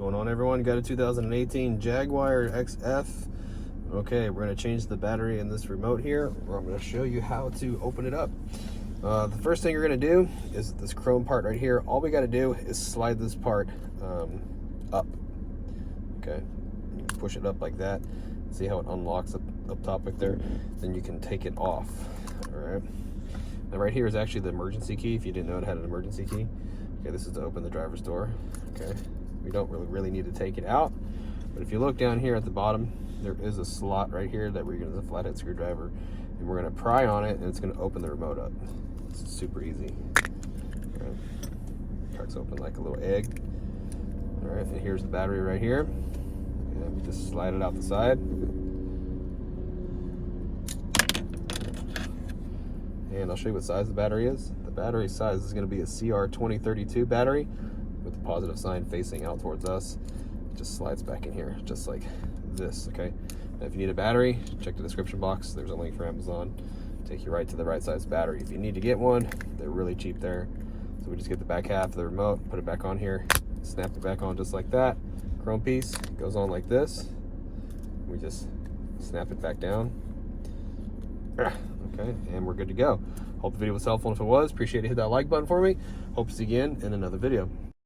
Going on, everyone? Got a 2018 Jaguar XF. Okay, we're going to change the battery in this remote here, where I'm going to show you how to open it up. The first thing you're going to do is this chrome part right here. All we got to do is slide this part up. Okay, you push it up like that. See how it unlocks up top right there? Then you can take it off. All right. Now right here is actually the emergency key. If you didn't know it had an emergency key. Okay, this is to open the driver's door. Okay, we don't really need to take it out, but if you look down here at the bottom, there is a slot right here that we're going to use a flathead screwdriver, and we're going to pry on it, and it's going to open the remote up. It's super easy. All right. Cracks open like a little egg. All right, and here's the battery right here, and we just slide it out the side. And I'll show you what size the battery is. The battery size is going to be a CR2032 battery with the positive sign facing out towards us. It just slides back in here, just like this, okay? Now, if you need a battery, check the description box. There's a link for Amazon. Take you right to the right size battery. If you need to get one, they're really cheap there. So we just get the back half of the remote, put it back on here, snap it back on just like that. Chrome piece goes on like this. We just snap it back down. Okay, and we're good to go. Hope the video was helpful. If it was, appreciate it. Hit that like button for me. Hope to see you again in another video.